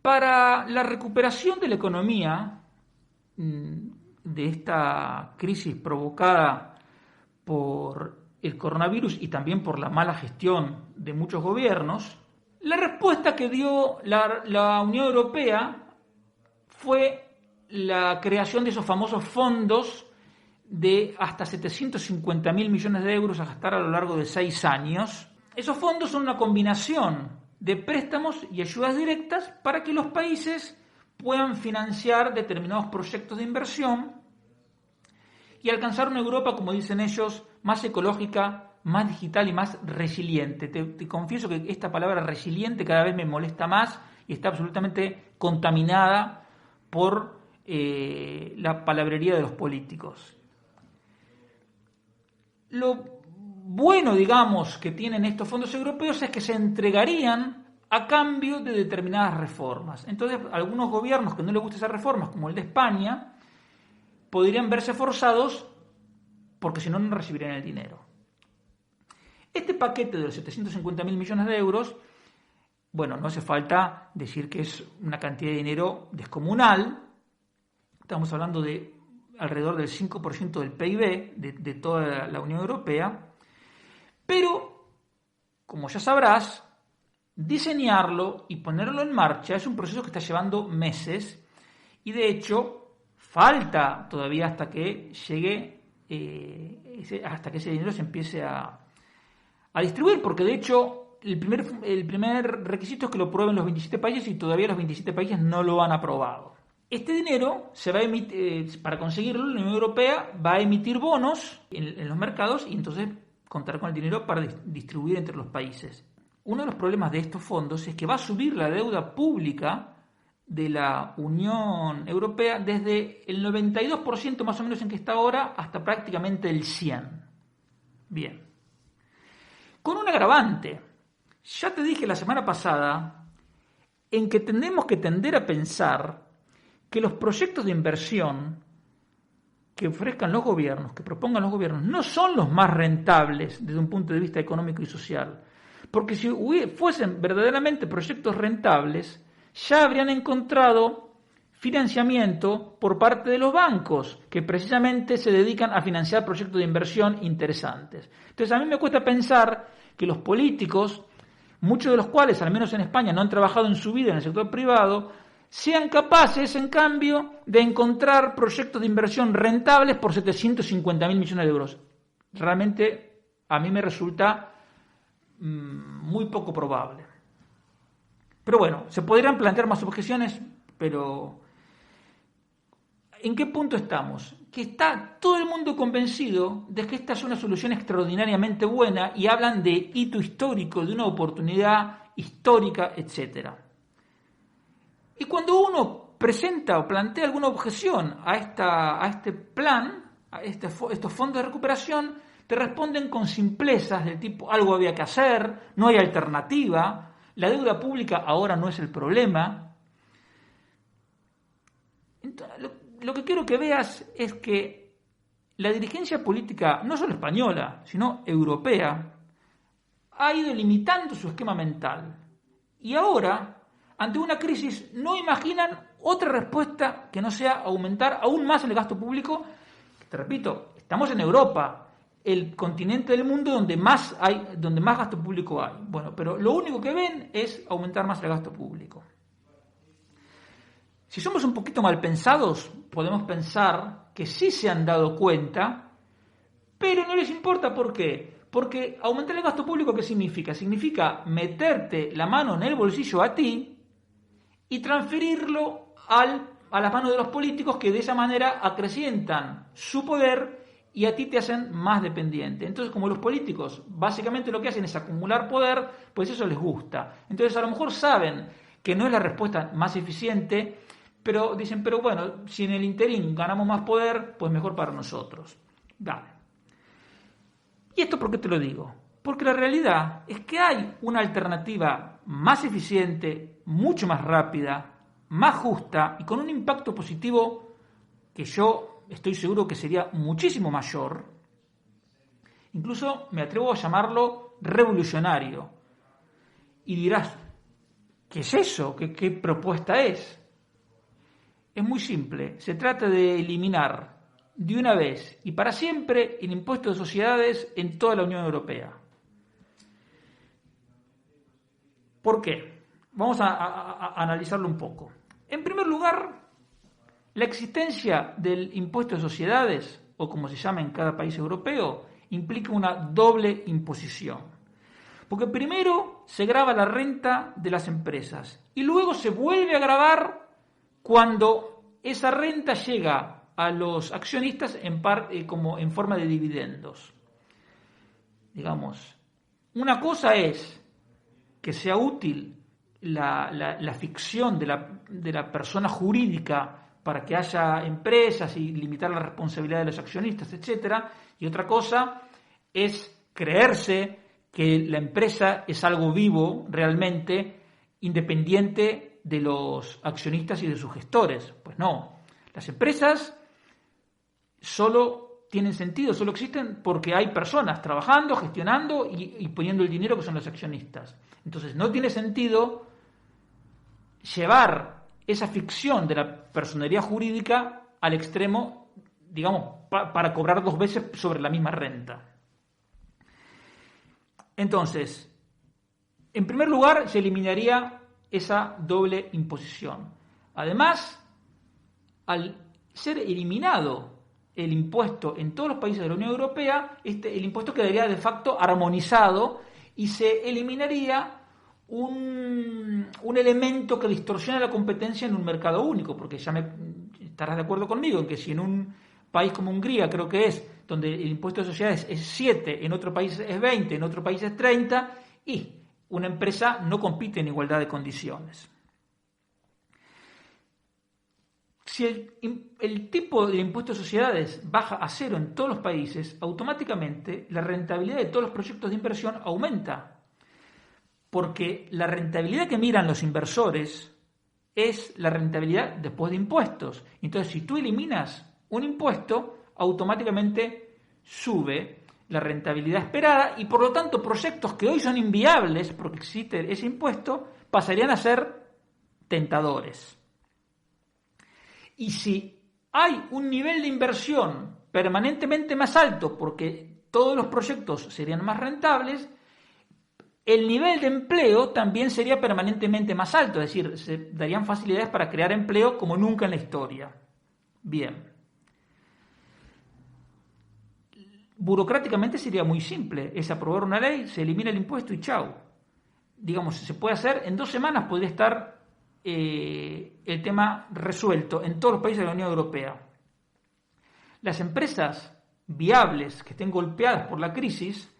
Para la recuperación de la economía de esta crisis provocada por el coronavirus y también por la mala gestión de muchos gobiernos, la respuesta que dio la Unión Europea fue la creación de esos famosos fondos de hasta 750.000 millones de euros a gastar a lo largo de 6 años. Esos fondos son una combinación de préstamos y ayudas directas para que los países puedan financiar determinados proyectos de inversión y alcanzar una Europa, como dicen ellos, más ecológica, más digital y más resiliente. Te confieso que esta palabra resiliente cada vez me molesta más y está absolutamente contaminada por la palabrería de los políticos. Lo bueno, digamos, que tienen estos fondos europeos es que se entregarían a cambio de determinadas reformas. Entonces, algunos gobiernos que no les gustan esas reformas, como el de España, podrían verse forzados porque si no, no recibirían el dinero. Este paquete de los 750.000 millones de euros, bueno, no hace falta decir que es una cantidad de dinero descomunal. Estamos hablando de alrededor del 5% del PIB de toda la Unión Europea. Pero, como ya sabrás, diseñarlo y ponerlo en marcha es un proceso que está llevando meses y de hecho falta todavía hasta que llegue, hasta que ese dinero se empiece a distribuir, porque de hecho el primer requisito es que lo aprueben los 27 países y todavía los 27 países no lo han aprobado. Este dinero se va a emitir, para conseguirlo la Unión Europea va a emitir bonos en los mercados y entonces contar con el dinero para distribuir entre los países. Uno de los problemas de estos fondos es que va a subir la deuda pública de la Unión Europea desde el 92% más o menos en que está ahora hasta prácticamente el 100%. Bien. Con un agravante. Ya te dije la semana pasada en que tenemos que tender a pensar que los proyectos de inversión que ofrezcan los gobiernos, que propongan los gobiernos, no son los más rentables desde un punto de vista económico y social. Porque si fuesen verdaderamente proyectos rentables, ya habrían encontrado financiamiento por parte de los bancos, que precisamente se dedican a financiar proyectos de inversión interesantes. Entonces a mí me cuesta pensar que los políticos, muchos de los cuales, al menos en España, no han trabajado en su vida en el sector privado, sean capaces, en cambio, de encontrar proyectos de inversión rentables por 750.000 millones de euros. Realmente a mí me resulta muy poco probable. Pero bueno, se podrían plantear más objeciones, pero ¿en qué punto estamos? Que está todo el mundo convencido de que esta es una solución extraordinariamente buena y hablan de hito histórico, de una oportunidad histórica, etcétera. Y cuando uno presenta o plantea alguna objeción a este plan, a estos fondos de recuperación, te responden con simplezas del tipo algo había que hacer, no hay alternativa, la deuda pública ahora no es el problema. Entonces, lo que quiero que veas es que la dirigencia política, no solo española, sino europea, ha ido limitando su esquema mental. Y ahora, ante una crisis, no imaginan otra respuesta que no sea aumentar aún más el gasto público. Te repito, estamos en Europa, el continente del mundo donde más gasto público hay. Bueno, pero lo único que ven es aumentar más el gasto público. Si somos un poquito mal pensados, podemos pensar que sí se han dado cuenta, pero no les importa. ¿Por qué? Porque aumentar el gasto público, ¿qué significa? Significa meterte la mano en el bolsillo a ti y transferirlo a las manos de los políticos, que de esa manera acrecientan su poder y a ti te hacen más dependiente. Entonces, como los políticos básicamente lo que hacen es acumular poder, pues eso les gusta. Entonces, a lo mejor saben que no es la respuesta más eficiente, pero dicen, pero bueno, si en el interín ganamos más poder, pues mejor para nosotros. Dale. ¿Y esto por qué te lo digo? Porque la realidad es que hay una alternativa más eficiente, mucho más rápida, más justa y con un impacto positivo que yo estoy seguro que sería muchísimo mayor. Incluso me atrevo a llamarlo revolucionario. Y dirás, ¿Qué es eso? ¿Qué propuesta es? Es muy simple. Se trata de eliminar de una vez y para siempre el impuesto de sociedades en toda la Unión Europea. ¿Por qué? Vamos a analizarlo un poco. En primer lugar, la existencia del impuesto de sociedades, o como se llama en cada país europeo, implica una doble imposición. Porque primero se grava la renta de las empresas y luego se vuelve a gravar cuando esa renta llega a los accionistas como en forma de dividendos. Digamos, una cosa es que sea útil la ficción de la persona jurídica para que haya empresas y limitar la responsabilidad de los accionistas, etcétera, y otra cosa es creerse que la empresa es algo vivo realmente, independiente de los accionistas y de sus gestores. Pues no, las empresas solo tienen sentido, solo existen porque hay personas trabajando, gestionando y poniendo el dinero que son los accionistas. Entonces no tiene sentido llevar esa ficción de la personería jurídica al extremo, digamos, para cobrar 2 veces sobre la misma renta. Entonces, en primer lugar, se eliminaría esa doble imposición. Además, al ser eliminado el impuesto en todos los países de la Unión Europea, el impuesto quedaría de facto armonizado y se eliminaría un elemento que distorsiona la competencia en un mercado único, porque estarás de acuerdo conmigo en que si en un país como Hungría, creo que es, donde el impuesto de sociedades es 7, en otro país es 20, en otro país es 30, y una empresa no compite en igualdad de condiciones. Si el tipo de impuesto de sociedades baja a 0 en todos los países, automáticamente la rentabilidad de todos los proyectos de inversión aumenta. Porque la rentabilidad que miran los inversores es la rentabilidad después de impuestos. Entonces, si tú eliminas un impuesto, automáticamente sube la rentabilidad esperada y por lo tanto proyectos que hoy son inviables porque existe ese impuesto pasarían a ser tentadores. Y si hay un nivel de inversión permanentemente más alto porque todos los proyectos serían más rentables, el nivel de empleo también sería permanentemente más alto, es decir, se darían facilidades para crear empleo como nunca en la historia. Bien. Burocráticamente sería muy simple, es aprobar una ley, se elimina el impuesto y chau. Digamos, se puede hacer, en 2 semanas podría estar el tema resuelto en todos los países de la Unión Europea. Las empresas viables que estén golpeadas por la crisis,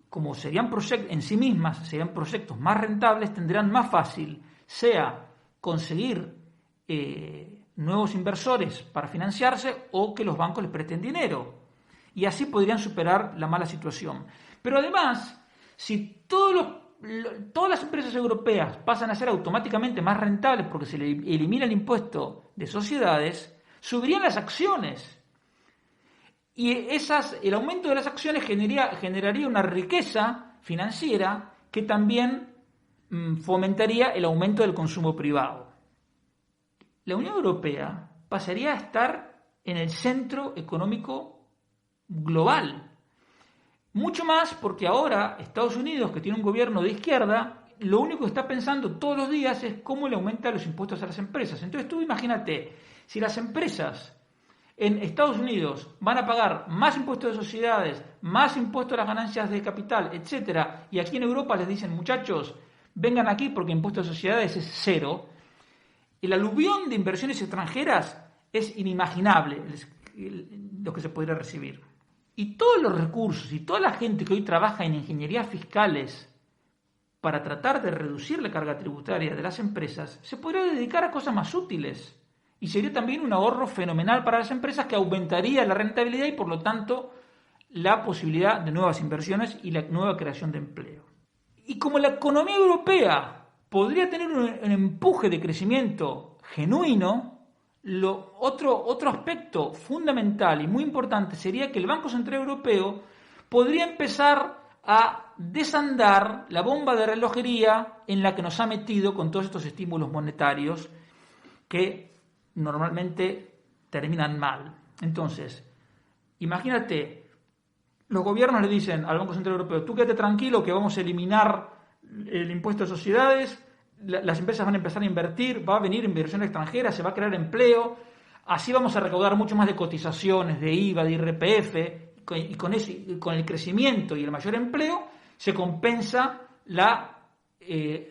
como serían proyectos en sí mismas, serían proyectos más rentables, tendrán más fácil, sea conseguir nuevos inversores para financiarse o que los bancos les presten dinero. Y así podrían superar la mala situación. Pero además, si todas las empresas europeas pasan a ser automáticamente más rentables porque se le elimina el impuesto de sociedades, subirían las acciones. Y el aumento de las acciones generaría una riqueza financiera que también fomentaría el aumento del consumo privado. La Unión Europea pasaría a estar en el centro económico global. Mucho más porque ahora Estados Unidos, que tiene un gobierno de izquierda, lo único que está pensando todos los días es cómo le aumenta los impuestos a las empresas. Entonces tú imagínate, si las empresas en Estados Unidos van a pagar más impuestos de sociedades, más impuestos a las ganancias de capital, etcétera, y aquí en Europa les dicen, muchachos, vengan aquí porque impuestos de sociedades es 0, el aluvión de inversiones extranjeras es inimaginable lo que se podría recibir. Y todos los recursos y toda la gente que hoy trabaja en ingenierías fiscales para tratar de reducir la carga tributaria de las empresas, se podría dedicar a cosas más útiles. Y sería también un ahorro fenomenal para las empresas que aumentaría la rentabilidad y por lo tanto la posibilidad de nuevas inversiones y la nueva creación de empleo. Y como la economía europea podría tener un empuje de crecimiento genuino, otro aspecto fundamental y muy importante sería que el Banco Central Europeo podría empezar a desandar la bomba de relojería en la que nos ha metido con todos estos estímulos monetarios que normalmente terminan mal. Entonces, imagínate, los gobiernos le dicen al Banco Central Europeo, tú quédate tranquilo que vamos a eliminar el impuesto de sociedades, las empresas van a empezar a invertir, va a venir inversión extranjera, se va a crear empleo, así vamos a recaudar mucho más de cotizaciones, de IVA, de IRPF, y con eso, con el crecimiento y el mayor empleo, se compensa la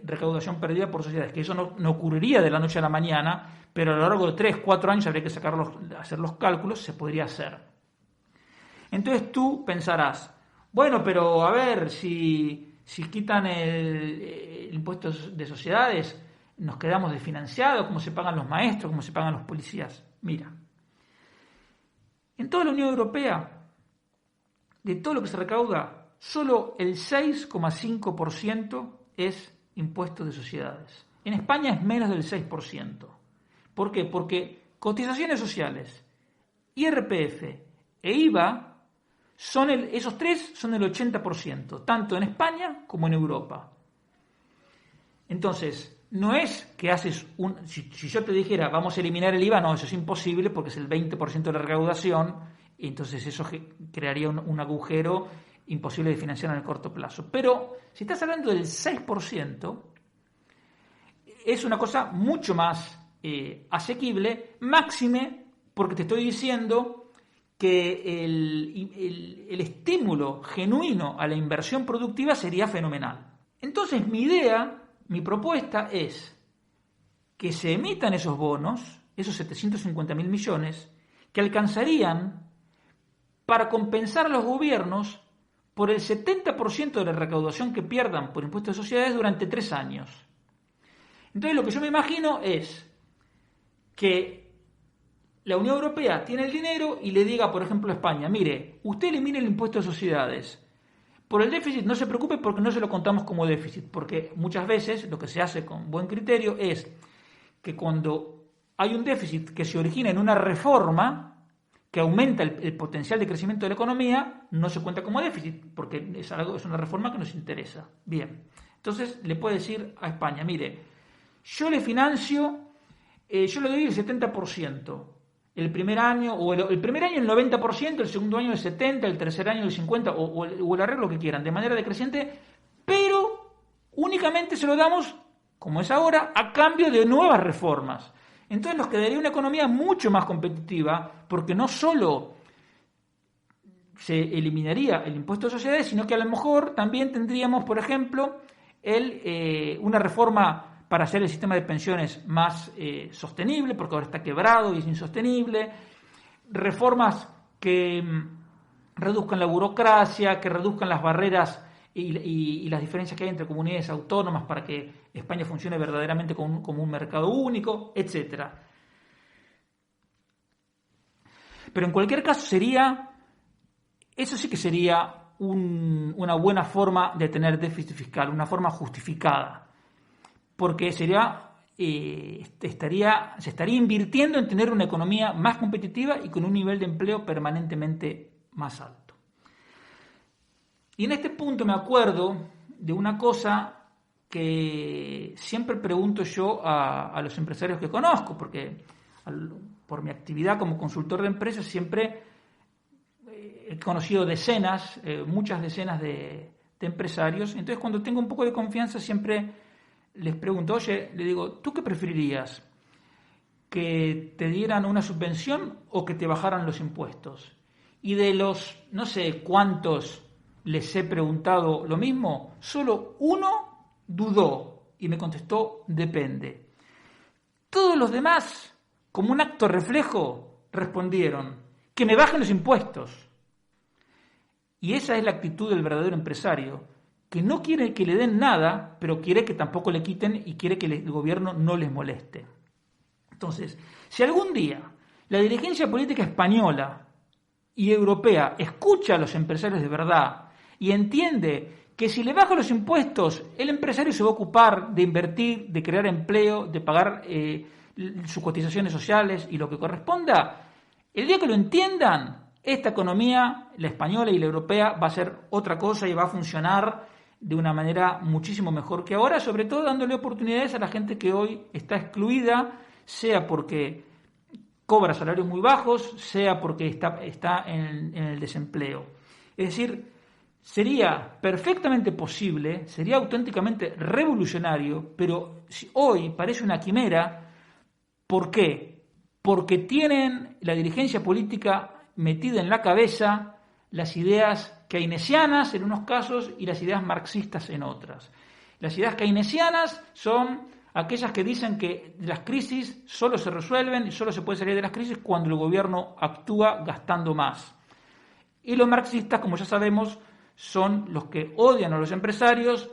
recaudación perdida por sociedades, que eso no ocurriría de la noche a la mañana, pero a lo largo de 3, 4 años habría que hacer los cálculos, se podría hacer. Entonces tú pensarás, bueno, pero a ver, si quitan el impuesto de sociedades, nos quedamos desfinanciados, ¿cómo se pagan los maestros, cómo se pagan los policías? Mira, en toda la Unión Europea, de todo lo que se recauda, solo el 6,5% es impuesto de sociedades. En España es menos del 6%. ¿Por qué? Porque cotizaciones sociales, IRPF e IVA, esos tres son el 80%, tanto en España como en Europa. Entonces, no es que haces si yo te dijera vamos a eliminar el IVA, no, eso es imposible porque es el 20% de la recaudación, y entonces eso crearía un agujero imposible de financiar en el corto plazo. Pero si estás hablando del 6%, es una cosa mucho más asequible, máxime porque te estoy diciendo que el estímulo genuino a la inversión productiva sería fenomenal. Entonces mi propuesta es que se emitan esos bonos, esos 750.000 millones, que alcanzarían para compensar a los gobiernos por el 70% de la recaudación que pierdan por impuestos de sociedades durante 3 años. Entonces lo que yo me imagino es que la Unión Europea tiene el dinero y le diga, por ejemplo, a España, mire, usted elimine el impuesto de sociedades. Por el déficit no se preocupe porque no se lo contamos como déficit, porque muchas veces lo que se hace con buen criterio es que cuando hay un déficit que se origina en una reforma que aumenta el potencial de crecimiento de la economía, no se cuenta como déficit, porque es una reforma que nos interesa. Bien, entonces le puede decir a España, mire, yo le financio, yo le doy el 70%. El primer año, o el primer año el 90%, el segundo año el 70%, el tercer año el 50%, o el arreglo que quieran, de manera decreciente, pero únicamente se lo damos, como es ahora, a cambio de nuevas reformas. Entonces nos quedaría una economía mucho más competitiva, porque no solo se eliminaría el impuesto de sociedades, sino que a lo mejor también tendríamos, por ejemplo, una reforma para hacer el sistema de pensiones más sostenible, porque ahora está quebrado y es insostenible, reformas que reduzcan la burocracia, que reduzcan las barreras y las diferencias que hay entre comunidades autónomas para que España funcione verdaderamente como un mercado único, etc. Pero en cualquier caso eso sí que sería una buena forma de tener déficit fiscal, una forma justificada. Porque se estaría invirtiendo en tener una economía más competitiva y con un nivel de empleo permanentemente más alto. Y en este punto me acuerdo de una cosa que siempre pregunto yo a los empresarios que conozco, porque por mi actividad como consultor de empresas siempre he conocido muchas decenas de empresarios. Entonces cuando tengo un poco de confianza siempre les pregunto, oye, le digo, ¿tú qué preferirías? ¿Que te dieran una subvención o que te bajaran los impuestos? Y de los no sé cuántos les he preguntado lo mismo, solo uno dudó y me contestó, depende. Todos los demás, como un acto reflejo, respondieron, que me bajen los impuestos. Y esa es la actitud del verdadero empresario, que no quiere que le den nada, pero quiere que tampoco le quiten y quiere que el gobierno no les moleste. Entonces, si algún día la dirigencia política española y europea escucha a los empresarios de verdad y entiende que si le bajan los impuestos, el empresario se va a ocupar de invertir, de crear empleo, de pagar sus cotizaciones sociales y lo que corresponda, el día que lo entiendan, esta economía, la española y la europea, va a ser otra cosa y va a funcionar de una manera muchísimo mejor que ahora, sobre todo dándole oportunidades a la gente que hoy está excluida, sea porque cobra salarios muy bajos, sea porque está en el desempleo. Es decir, sería perfectamente posible, sería auténticamente revolucionario, pero hoy parece una quimera. ¿Por qué? Porque tienen la dirigencia política metida en la cabeza las ideas keynesianas en unos casos y las ideas marxistas en otras. Las ideas keynesianas son aquellas que dicen que las crisis solo se resuelven y solo se puede salir de las crisis cuando el gobierno actúa gastando más. Y los marxistas, como ya sabemos, son los que odian a los empresarios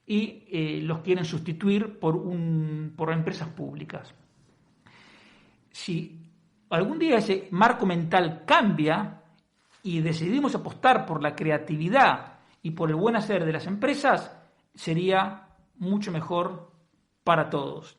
y los quieren sustituir por empresas públicas. Si algún día ese marco mental cambia y decidimos apostar por la creatividad y por el buen hacer de las empresas, sería mucho mejor para todos.